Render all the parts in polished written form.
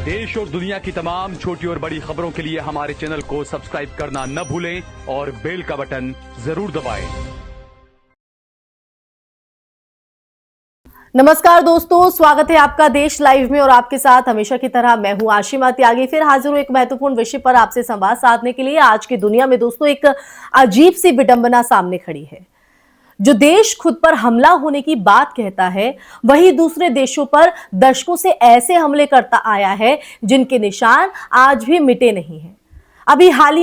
देश और दुनिया की तमाम छोटी और बड़ी खबरों के लिए हमारे चैनल को सब्सक्राइब करना न भूलें और बेल का बटन जरूर दबाएं। नमस्कार दोस्तों, स्वागत है आपका देश लाइव में और आपके साथ हमेशा की तरह मैं हूं आशिमा त्यागी। फिर हाजिर हूं एक महत्वपूर्ण विषय पर आपसे संवाद साधने के लिए। आज की दुनिया में दोस्तों एक अजीब सी विडंबना सामने खड़ी है। जो देश खुद पर हमला होने की बात कहता है, वही दूसरे देशों पर दशकों से ऐसे हमले करता आया है जिनके निशान आज भी मिटे नहीं हैं। अभी हाल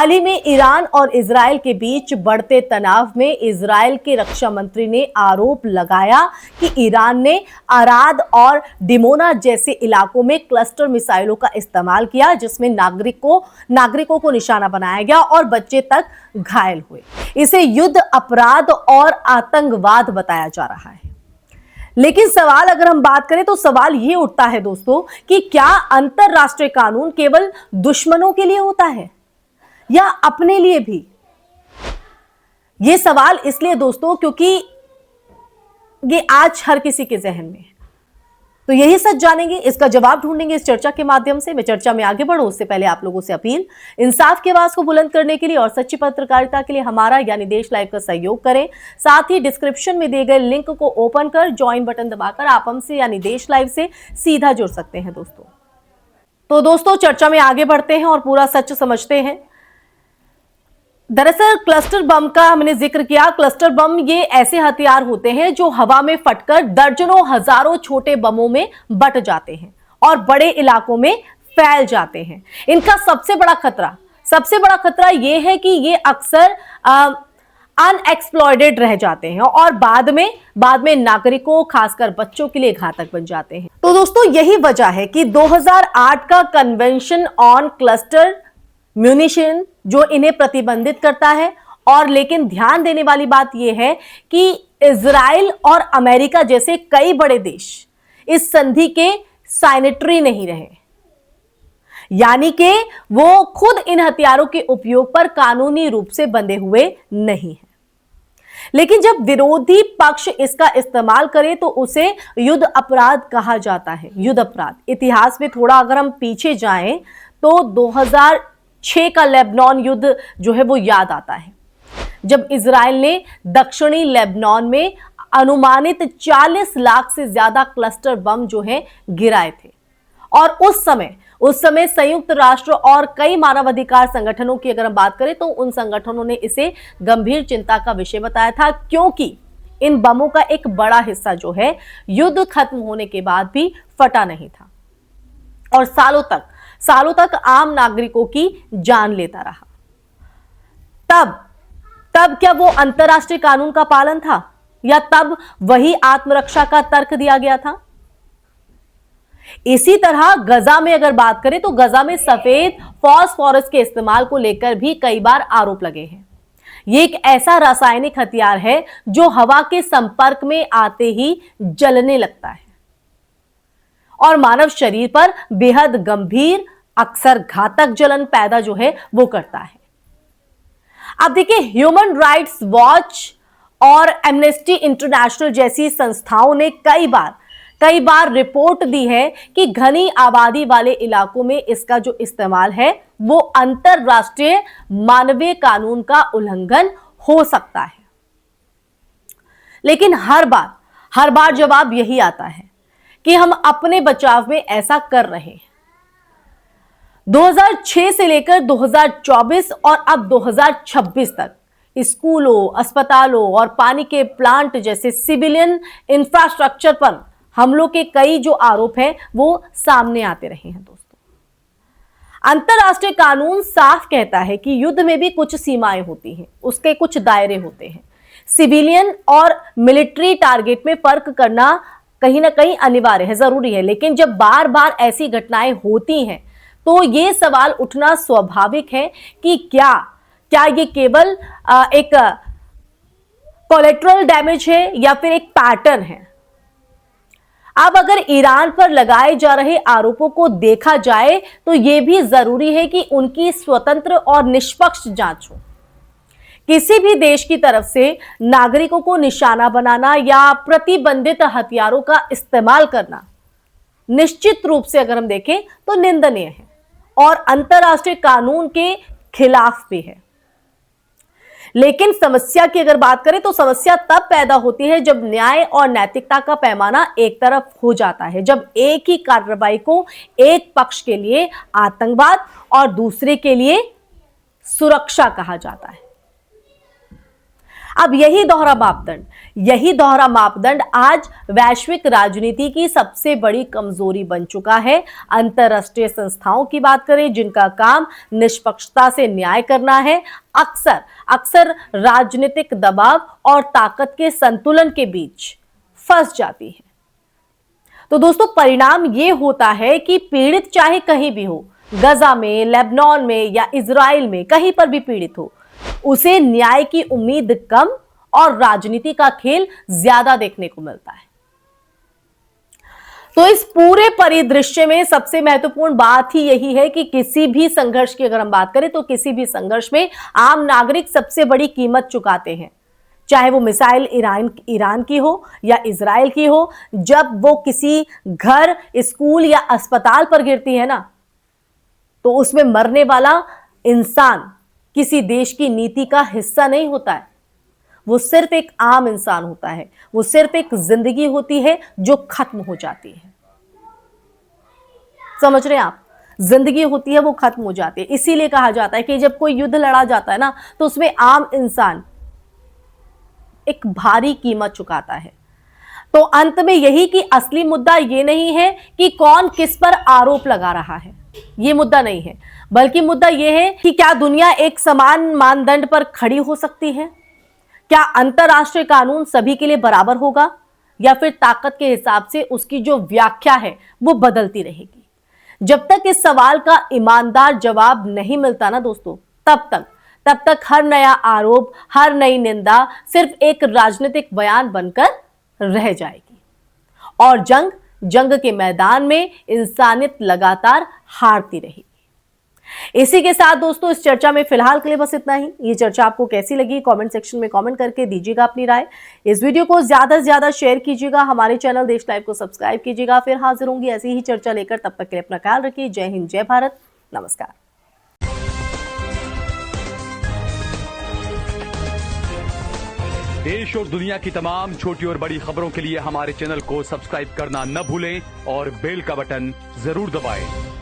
ही में ईरान और इजराइल के बीच बढ़ते तनाव में इजराइल के रक्षा मंत्री ने आरोप लगाया कि ईरान ने अराद और डिमोना जैसे इलाकों में क्लस्टर मिसाइलों का इस्तेमाल किया, जिसमें नागरिकों को निशाना बनाया गया और बच्चे तक घायल हुए। इसे युद्ध अपराध और आतंकवाद बताया जा रहा है। लेकिन सवाल अगर हम बात करें तो सवाल यह उठता है दोस्तों कि क्या अंतरराष्ट्रीय कानून केवल दुश्मनों के लिए होता है या अपने लिए भी? यह सवाल इसलिए दोस्तों क्योंकि ये आज हर किसी के जहन में है। तो यही सच जानेंगे, इसका जवाब ढूंढेंगे इस चर्चा के माध्यम से। मैं चर्चा में आगे बढ़ूं उससे पहले आप लोगों से अपील, इंसाफ की आवाज को बुलंद करने के लिए और सच्ची पत्रकारिता के लिए हमारा यानी देश लाइव का सहयोग करें। साथ ही डिस्क्रिप्शन में दिए गए लिंक को ओपन कर ज्वाइन बटन दबाकर आप हमसे यानी देश लाइव से सीधा जुड़ सकते हैं दोस्तों। तो दोस्तों चर्चा में आगे बढ़ते हैं और पूरा सच समझते हैं। दरअसल क्लस्टर बम का हमने जिक्र किया। क्लस्टर बम ये ऐसे हथियार होते हैं जो हवा में फटकर दर्जनों हजारों छोटे बमों में बट जाते हैं और बड़े इलाकों में फैल जाते हैं। इनका सबसे बड़ा खतरा ये है कि ये अक्सर अनएक्सप्लॉयटेड रह जाते हैं और बाद में नागरिकों खासकर बच्चों के लिए घातक बन जाते हैं। तो दोस्तों यही वजह है कि 2008 का कन्वेंशन ऑन क्लस्टर म्यूनिशन जो इन्हें प्रतिबंधित करता है। और लेकिन ध्यान देने वाली बात यह है कि इजराइल और अमेरिका जैसे कई बड़े देश इस संधि के साइनेटरी नहीं रहे, यानी कि वो खुद इन हथियारों के उपयोग पर कानूनी रूप से बंधे हुए नहीं है। लेकिन जब विरोधी पक्ष इसका इस्तेमाल करे तो उसे युद्ध अपराध कहा जाता है। युद्ध अपराध इतिहास में थोड़ा अगर हम पीछे जाएं तो 2006 का लेबनान युद्ध जो है वो याद आता है, जब इजराइल ने दक्षिणी लेबनान में अनुमानित 40 लाख से ज्यादा क्लस्टर बम जो है गिराए थे। और उस समय संयुक्त राष्ट्र और कई मानवाधिकार संगठनों की अगर हम बात करें तो उन संगठनों ने इसे गंभीर चिंता का विषय बताया था, क्योंकि इन बमों का एक बड़ा हिस्सा जो है युद्ध खत्म होने के बाद भी फटा नहीं था और सालों तक आम नागरिकों की जान लेता रहा। तब क्या वो अंतरराष्ट्रीय कानून का पालन था या तब वही आत्मरक्षा का तर्क दिया गया था? इसी तरह गजा में अगर बात करें तो गजा में सफेद फास्फोरस के इस्तेमाल को लेकर भी कई बार आरोप लगे हैं। यह एक ऐसा रासायनिक हथियार है जो हवा के संपर्क में आते ही जलने लगता है और मानव शरीर पर बेहद गंभीर अक्सर घातक जलन पैदा जो है वो करता है। अब देखिए, ह्यूमन राइट्स वॉच और एमनेस्टी इंटरनेशनल जैसी संस्थाओं ने कई बार रिपोर्ट दी है कि घनी आबादी वाले इलाकों में इसका जो इस्तेमाल है वो अंतरराष्ट्रीय मानवीय कानून का उल्लंघन हो सकता है। लेकिन हर बार जवाब यही आता है कि हम अपने बचाव में ऐसा कर रहे हैं। 2006 से लेकर 2024 और अब 2026 तक स्कूलों, अस्पतालों और पानी के प्लांट जैसे सिविलियन इंफ्रास्ट्रक्चर पर हमलों के कई जो आरोप हैं वो सामने आते रहे हैं दोस्तों। अंतरराष्ट्रीय कानून साफ कहता है कि युद्ध में भी कुछ सीमाएं होती हैं, उसके कुछ दायरे होते हैं। सिविलियन और मिलिट्री टारगेट में फर्क करना कहीं ना कहीं अनिवार्य है, जरूरी है। लेकिन जब बार बार ऐसी घटनाएं होती हैं तो ये सवाल उठना स्वाभाविक है कि क्या ये केवल एक कोलेटरल डैमेज है या फिर एक पैटर्न है। अब अगर ईरान पर लगाए जा रहे आरोपों को देखा जाए तो यह भी जरूरी है कि उनकी स्वतंत्र और निष्पक्ष जांच हो। किसी भी देश की तरफ से नागरिकों को निशाना बनाना या प्रतिबंधित हथियारों का इस्तेमाल करना निश्चित रूप से अगर हम देखें तो निंदनीय है और अंतर्राष्ट्रीय कानून के खिलाफ भी है। लेकिन समस्या की अगर बात करें तो समस्या तब पैदा होती है जब न्याय और नैतिकता का पैमाना एक तरफ हो जाता है, जब एक ही कार्रवाई को एक पक्ष के लिए आतंकवाद और दूसरे के लिए सुरक्षा कहा जाता है। अब यही दोहरा मापदंड आज वैश्विक राजनीति की सबसे बड़ी कमजोरी बन चुका है। अंतरराष्ट्रीय संस्थाओं की बात करें जिनका काम निष्पक्षता से न्याय करना है, अक्सर राजनीतिक दबाव और ताकत के संतुलन के बीच फंस जाती है। तो दोस्तों, परिणाम यह होता है कि पीड़ित चाहे कहीं भी हो, गजा में, लेबनान में या इजराइल में, कहीं पर भी पीड़ित हो, उसे न्याय की उम्मीद कम और राजनीति का खेल ज्यादा देखने को मिलता है। तो इस पूरे परिदृश्य में सबसे महत्वपूर्ण बात ही यही है कि किसी भी संघर्ष की अगर हम बात करें तो किसी भी संघर्ष में आम नागरिक सबसे बड़ी कीमत चुकाते हैं, चाहे वो मिसाइल ईरान की हो या इजराइल की हो। जब वो किसी घर, स्कूल या अस्पताल पर गिरती है ना, तो उसमें मरने वाला इंसान किसी देश की नीति का हिस्सा नहीं होता है, वो सिर्फ एक आम इंसान होता है, वो सिर्फ एक जिंदगी होती है जो खत्म हो जाती है। समझ रहे हैं आप? जिंदगी होती है वो खत्म हो जाती है। इसीलिए कहा जाता है कि जब कोई युद्ध लड़ा जाता है ना, तो उसमें आम इंसान एक भारी कीमत चुकाता है। तो अंत में यही कि असली मुद्दा ये नहीं है कि कौन किस पर आरोप लगा रहा है, ये मुद्दा नहीं है, बल्कि मुद्दा यह है कि क्या दुनिया एक समान मानदंड पर खड़ी हो सकती है? क्या अंतरराष्ट्रीय कानून सभी के लिए बराबर होगा या फिर ताकत के हिसाब से उसकी जो व्याख्या है वो बदलती रहेगी? जब तक इस सवाल का ईमानदार जवाब नहीं मिलता ना दोस्तों, तब तक हर नया आरोप, हर नई निंदा सिर्फ एक राजनीतिक बयान बनकर रह जाएगी और जंग के मैदान में इंसानियत लगातार हारती रहेगी। इसी के साथ दोस्तों, इस चर्चा में फिलहाल के लिए बस इतना ही। ये चर्चा आपको कैसी लगी कमेंट सेक्शन में कमेंट करके दीजिएगा अपनी राय। इस वीडियो को ज्यादा से ज्यादा शेयर कीजिएगा, हमारे चैनल देश लाइव को सब्सक्राइब कीजिएगा। फिर हाजिर होंगी ऐसी ही चर्चा लेकर, तब तक के लिए अपना ख्याल रखिए। जय हिंद, जय भारत, नमस्कार। देश और दुनिया की तमाम छोटी और बड़ी खबरों के लिए हमारे चैनल को सब्सक्राइब करना न भूलें और बेल का बटन जरूर दबाएं।